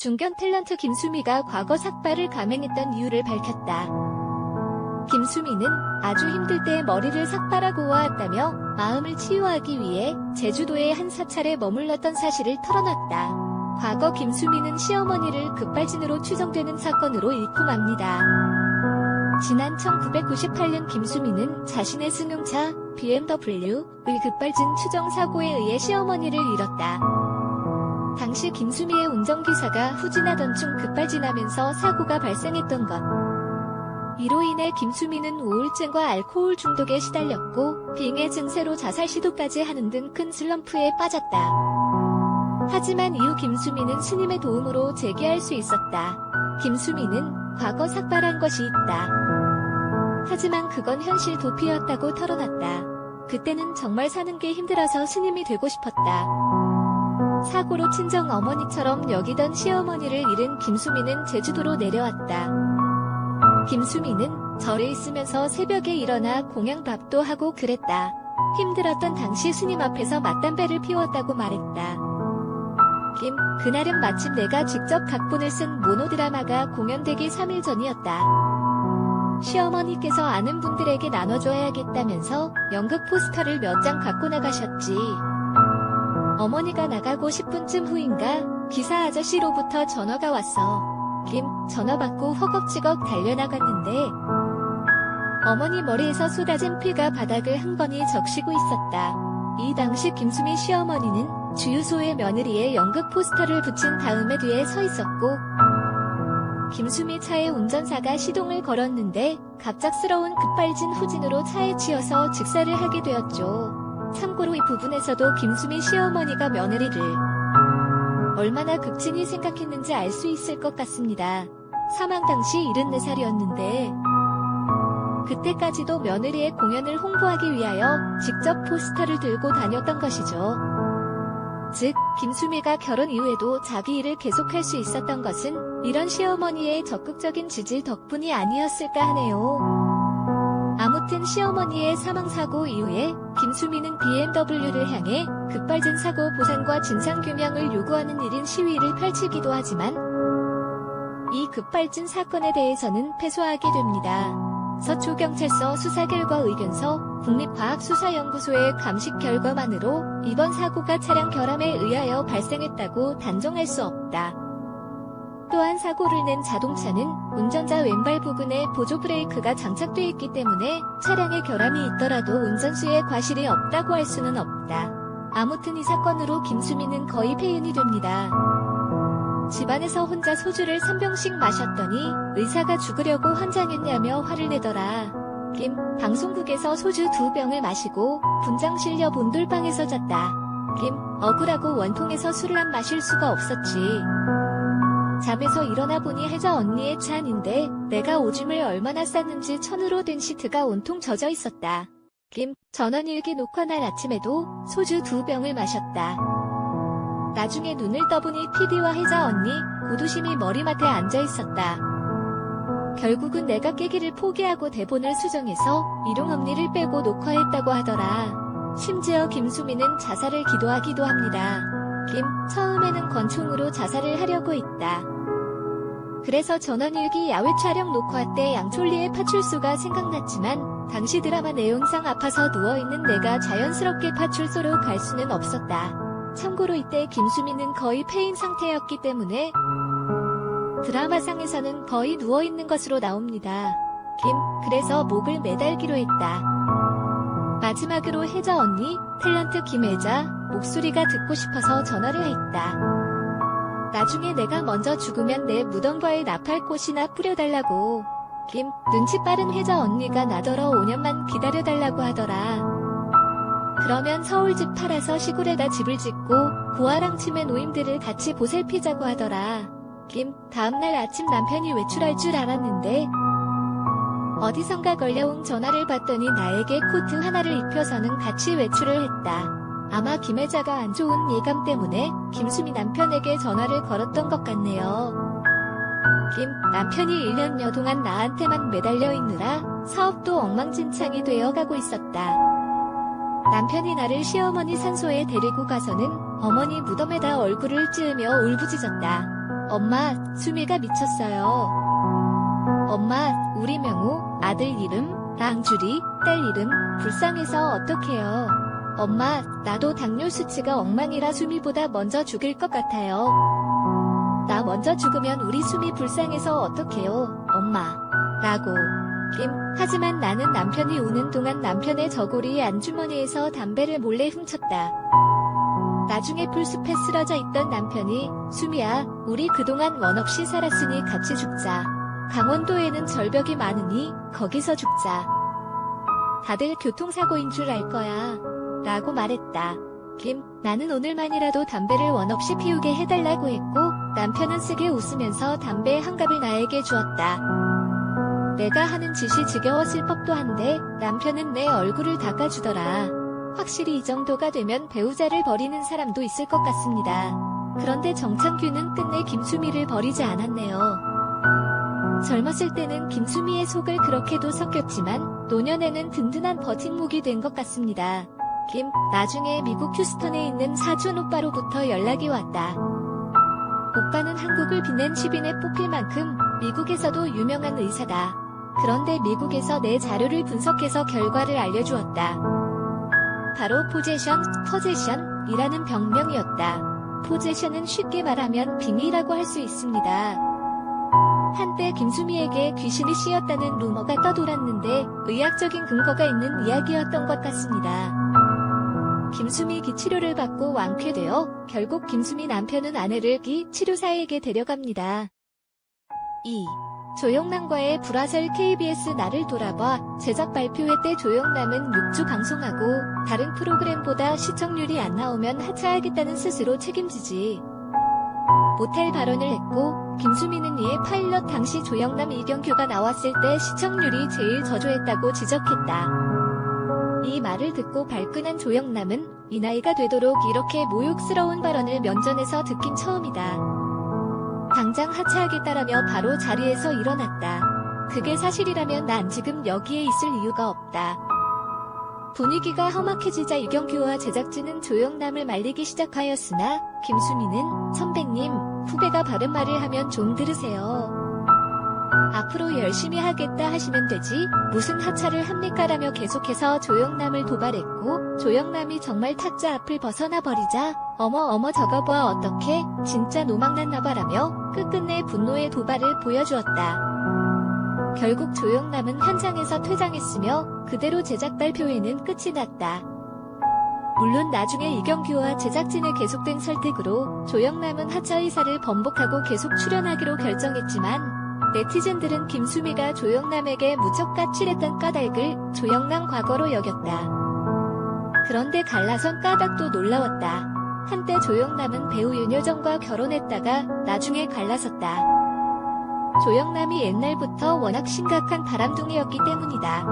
중견 탤런트 김수미가 과거 삭발을 감행했던 이유를 밝혔다. 김수미는 아주 힘들 때 머리를 삭발하고 왔다며 마음을 치유하기 위해 제주도에 한 사찰에 머물렀던 사실을 털어놨다. 과거 김수미는 시어머니를 급발진으로 추정되는 사건으로 잃고 맙니다. 지난 1998년 김수미는 자신의 승용차 BMW의 급발진 추정 사고에 의해 시어머니를 잃었다. 당시 김수미의 운전기사가 후진하던 중 급발진하면서 사고가 발생했던 것. 이로 인해 김수미는 우울증과 알코올 중독에 시달렸고 빙의 증세로 자살 시도까지 하는 등 큰 슬럼프에 빠졌다. 하지만 이후 김수미는 스님의 도움으로 재기할 수 있었다. 김수미는 과거 삭발한 것이 있다. 하지만 그건 현실 도피였다고 털어놨다. 그때는 정말 사는 게 힘들어서 스님이 되고 싶었다. 사고로 친정 어머니처럼 여기던 시어머니를 잃은 김수미는 제주도로 내려왔다. 김수미는 절에 있으면서 새벽에 일어나 공양밥도 하고 그랬다. 힘들었던 당시 스님 앞에서 맞담배를 피웠다고 말했다. 그날은 마침 내가 직접 각본을 쓴 모노드라마가 공연되기 3일 전이었다. 시어머니께서 아는 분들에게 나눠줘야겠다면서 연극 포스터를 몇 장 갖고 나가셨지. 어머니가 나가고 10분쯤 후인가 기사 아저씨로부터 전화가 왔어. 전화 받고 허겁지겁 달려나갔는데 어머니 머리에서 쏟아진 피가 바닥을 흥건히 적시고 있었다. 이 당시 김수미 시어머니는 주유소에 며느리의 연극 포스터를 붙인 다음에 뒤에 서 있었고 김수미 차의 운전사가 시동을 걸었는데 갑작스러운 급발진 후진으로 차에 치여서 즉사를 하게 되었죠. 참고로 이 부분에서도 김수미 시어머니가 며느리를 얼마나 극진히 생각했는지 알 수 있을 것 같습니다. 사망 당시 74살이었는데 그때까지도 며느리의 공연을 홍보하기 위하여 직접 포스터를 들고 다녔던 것이죠. 즉, 김수미가 결혼 이후에도 자기 일을 계속할 수 있었던 것은 이런 시어머니의 적극적인 지지 덕분이 아니었을까 하네요. 아무튼 시어머니의 사망사고 이후에 김수미는 BMW를 향해 급발진 사고 보상과 진상규명을 요구하는 1인 시위를 펼치기도 하지만 이 급발진 사건에 대해서는 패소하게 됩니다. 서초경찰서 수사결과 의견서, 국립과학수사연구소의 감식 결과만으로 이번 사고가 차량 결함에 의하여 발생했다고 단정할 수 없다. 또한 사고를 낸 자동차는 운전자 왼발 부근에 보조 브레이크가 장착돼 있기 때문에 차량에 결함이 있더라도 운전수의 과실이 없다고 할 수는 없다. 아무튼 이 사건으로 김수미는 거의 폐인이 됩니다. 집안에서 혼자 소주를 3병씩 마셨더니 의사가 죽으려고 환장했냐며 화를 내더라. 방송국에서 소주 2병을 마시고 분장 실려 본돌방에서 잤다. 억울하고 원통에서 술을 안 마실 수가 없었지. 잠에서 일어나 보니 혜자 언니의 찬인데 내가 오줌을 얼마나 쌌는지 천으로 된 시트가 온통 젖어 있었다. 전원일기 녹화 날 아침에도 소주 2병을 마셨다. 나중에 눈을 떠보니 PD와 혜자 언니, 고두심이 머리맡에 앉아있었다. 결국은 내가 깨기를 포기하고 대본을 수정해서 일용 언니를 빼고 녹화했다고 하더라. 심지어 김수미는 자살을 기도하기도 합니다. 처음에는 권총으로 자살을 하려고 했다. 그래서 전원일기 야외 촬영 녹화 때 양촐리의 파출소가 생각났지만 당시 드라마 내용상 아파서 누워있는 내가 자연스럽게 파출소로 갈 수는 없었다. 참고로 이때 김수미는 거의 폐인 상태였기 때문에 드라마상에서는 거의 누워있는 것으로 나옵니다. 그래서 목을 매달기로 했다. 마지막으로 혜자 언니, 탤런트 김혜자, 목소리가 듣고 싶어서 전화를 했다. 나중에 내가 먼저 죽으면 내 무덤과의 나팔꽃이나 뿌려달라고. 눈치 빠른 혜자 언니가 나더러 5년만 기다려달라고 하더라. 그러면 서울 집 팔아서 시골에다 집을 짓고 고아랑 치매 노인들을 같이 보살피자고 하더라. 다음날 아침 남편이 외출할 줄 알았는데 어디선가 걸려온 전화를 받더니 나에게 코트 하나를 입혀서는 같이 외출을 했다. 아마 김혜자가 안 좋은 예감 때문에 김수미 남편에게 전화를 걸었던 것 같네요. 남편이 1년여 동안 나한테만 매달려 있느라 사업도 엉망진창이 되어가고 있었다. 남편이 나를 시어머니 산소에 데리고 가서는 어머니 무덤에다 얼굴을 찌으며 울부짖었다. 엄마, 수미가 미쳤어요. 엄마, 우리 명호, 아들 이름, 랑주리, 딸 이름, 불쌍해서 어떡해요. 엄마, 나도 당뇨 수치가 엉망이라 수미보다 먼저 죽을 것 같아요. 나 먼저 죽으면 우리 수미 불쌍해서 어떡해요, 엄마. 라고. 하지만 나는 남편이 우는 동안 남편의 저고리 안주머니에서 담배를 몰래 훔쳤다. 나중에 풀숲에 쓰러져 있던 남편이 수미야, 우리 그동안 원 없이 살았으니 같이 죽자. 강원도에는 절벽이 많으니 거기서 죽자. 다들 교통사고인 줄 알 거야. 라고 말했다. 나는 오늘만이라도 담배를 원 없이 피우게 해달라고 했고 남편은 쓰게 웃으면서 담배 한 갑을 나에게 주었다. 내가 하는 짓이 지겨웠을 법도 한데 남편은 내 얼굴을 닦아주더라. 확실히 이 정도가 되면 배우자를 버리는 사람도 있을 것 같습니다. 그런데 정창규는 끝내 김수미를 버리지 않았네요. 젊었을 때는 김수미의 속을 그렇게도 섞였지만 노년에는 든든한 버팀목이 된 것 같습니다. 나중에 미국 휴스턴에 있는 사촌 오빠로부터 연락이 왔다. 오빠는 한국을 빛낸 시빈에 뽑힐 만큼 미국에서도 유명한 의사다. 그런데 미국에서 내 자료를 분석해서 결과를 알려주었다. 바로 포제션이라는 병명이었다. 포제션은 쉽게 말하면 빙의라고 할 수 있습니다. 한때 김수미에게 귀신이 씌었다는 루머가 떠돌았는데 의학적인 근거가 있는 이야기였던 것 같습니다. 김수미 치료를 받고 완쾌되어 결국 김수미 남편은 아내를 치료사에게 데려갑니다. 2. 조영남과의 불화설 KBS 나를 돌아봐 제작 발표회 때 조영남은 6주 방송하고 다른 프로그램보다 시청률이 안 나오면 하차하겠다는 스스로 책임지지 못할 발언을 했고 김수미는 이에 파일럿 당시 조영남 이경규가 나왔을 때 시청률이 제일 저조했다고 지적했다. 이 말을 듣고 발끈한 조영남은 이 나이가 되도록 이렇게 모욕스러운 발언을 면전에서 듣긴 처음이다. 당장 하차하겠다라며 바로 자리에서 일어났다. 그게 사실이라면 난 지금 여기에 있을 이유가 없다. 분위기가 험악해지자 이경규와 제작진은 조영남을 말리기 시작하였으나 김수미는 선배님, 후배가 바른 말을 하면 좀 들으세요. 앞으로 열심히 하겠다 하시면 되지 무슨 하차를 합니까 라며 계속해서 조영남을 도발했고 조영남이 정말 탁자 앞을 벗어나 버리자 어머 저거 봐 어떡해 진짜 노망났나봐 라며 끝끝내 분노의 도발을 보여주었다. 결국 조영남은 현장에서 퇴장했으며 그대로 제작 발표회는 끝이 났다. 물론 나중에 이경규와 제작진의 계속된 설득으로 조영남은 하차 의사를 번복하고 계속 출연하기로 결정했지만 네티즌들은 김수미가 조영남에게 무척 까칠했던 까닭을 조영남 과거로 여겼다. 그런데 갈라선 까닭도 놀라웠다. 한때 조영남은 배우 윤여정과 결혼했다가 나중에 갈라섰다. 조영남이 옛날부터 워낙 심각한 바람둥이였기 때문이다.